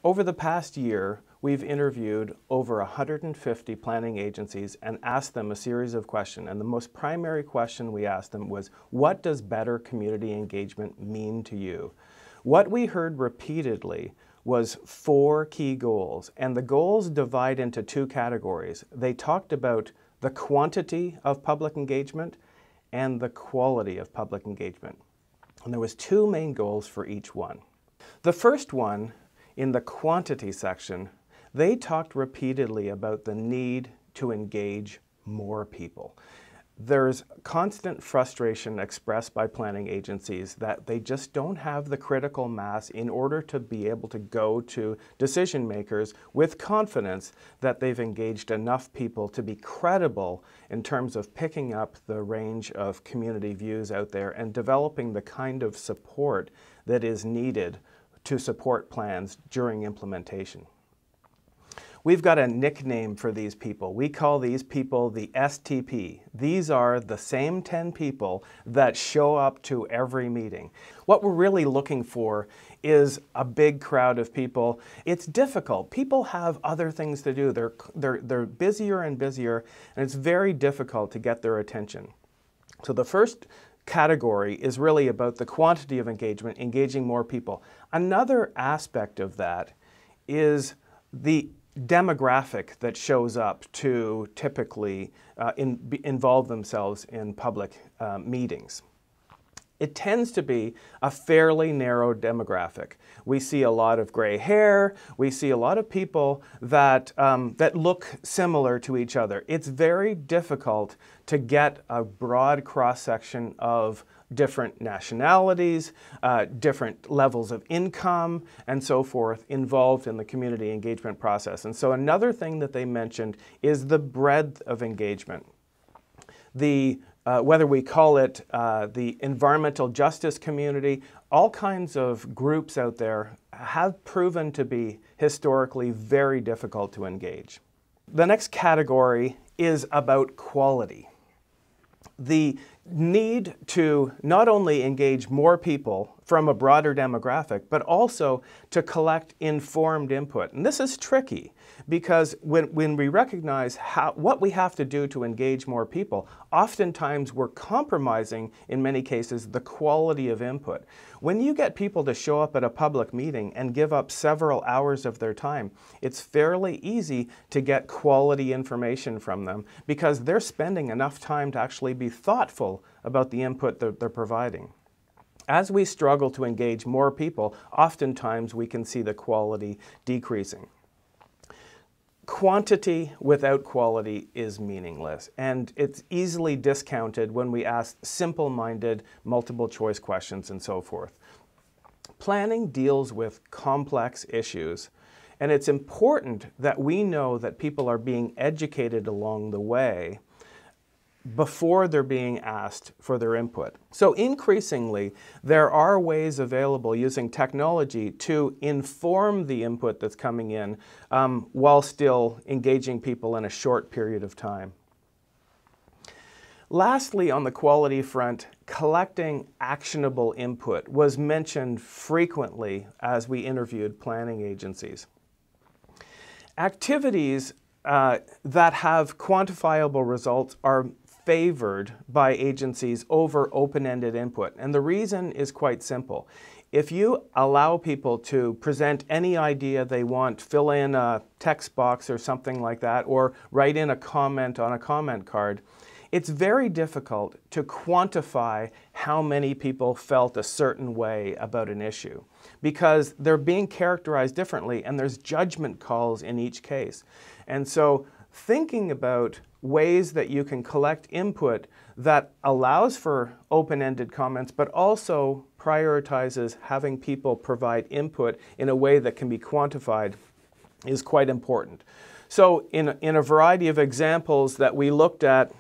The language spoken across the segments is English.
Over the past year, we've interviewed over 150 planning agencies and asked them a series of questions. And the most primary question we asked them was, what does better community engagement mean to you? What we heard repeatedly was 4 key goals, and the goals divide into 2 categories. They talked about the quantity of public engagement and the quality of public engagement. And there was 2 main goals for each one. The first one, in the quantity section, they talked repeatedly about the need to engage more people. There's constant frustration expressed by planning agencies that they just don't have the critical mass in order to be able to go to decision makers with confidence that they've engaged enough people to be credible in terms of picking up the range of community views out there and developing the kind of support that is needed to support plans during implementation. We've got a nickname for these people. We call these people the STP. These are the same 10 people that show up to every meeting. What we're really looking for is a big crowd of people. It's difficult. People have other things to do. They're busier and busier, and it's very difficult to get their attention. So the first category is really about the quantity of engagement, engaging more people. Another aspect of that is the demographic that shows up to typically involve themselves in public meetings. It tends to be a fairly narrow demographic. We see a lot of gray hair. We see a lot of people that look similar to each other. It's very difficult to get a broad cross-section of different nationalities, different levels of income, and so forth involved in the community engagement process. And so another thing that they mentioned is the breadth of engagement. Whether we call it the environmental justice community, all kinds of groups out there have proven to be historically very difficult to engage. The next category is about quality. The need to not only engage more people from a broader demographic, but also to collect informed input. And this is tricky because when we recognize what we have to do to engage more people, oftentimes we're compromising, in many cases, the quality of input. When you get people to show up at a public meeting and give up several hours of their time, it's fairly easy to get quality information from them because they're spending enough time to actually be thoughtful about the input that they're providing. As we struggle to engage more people, oftentimes we can see the quality decreasing. Quantity without quality is meaningless, and it's easily discounted when we ask simple-minded, multiple-choice questions and so forth. Planning deals with complex issues, and it's important that we know that people are being educated along the way before they're being asked for their input. So increasingly, there are ways available using technology to inform the input that's coming in while still engaging people in a short period of time. Lastly, on the quality front, collecting actionable input was mentioned frequently as we interviewed planning agencies. Activities that have quantifiable results are favored by agencies over open-ended input. And the reason is quite simple. If you allow people to present any idea they want, fill in a text box or something like that, or write in a comment on a comment card, it's very difficult to quantify how many people felt a certain way about an issue because they're being characterized differently and there's judgment calls in each case. And so thinking about ways that you can collect input that allows for open-ended comments but also prioritizes having people provide input in a way that can be quantified is quite important. So in a variety of examples that we looked at,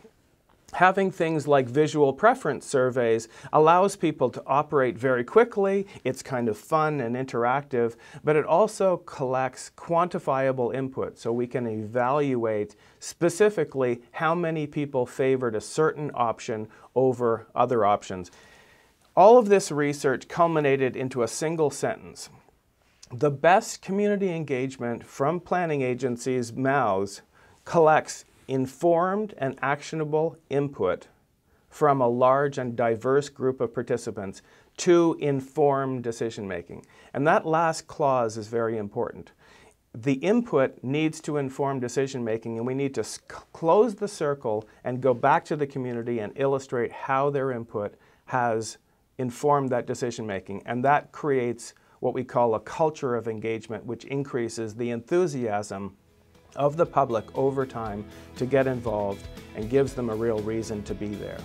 having things like visual preference surveys allows people to operate very quickly. It's kind of fun and interactive, but it also collects quantifiable input so we can evaluate specifically how many people favored a certain option over other options. All of this research culminated into a single sentence. The best community engagement from planning agencies' mouths collects informed and actionable input from a large and diverse group of participants to inform decision making. And that last clause is very important. The input needs to inform decision making, and we need to close the circle and go back to the community and illustrate how their input has informed that decision making. And that creates what we call a culture of engagement, which increases the enthusiasm of the public over time to get involved and gives them a real reason to be there.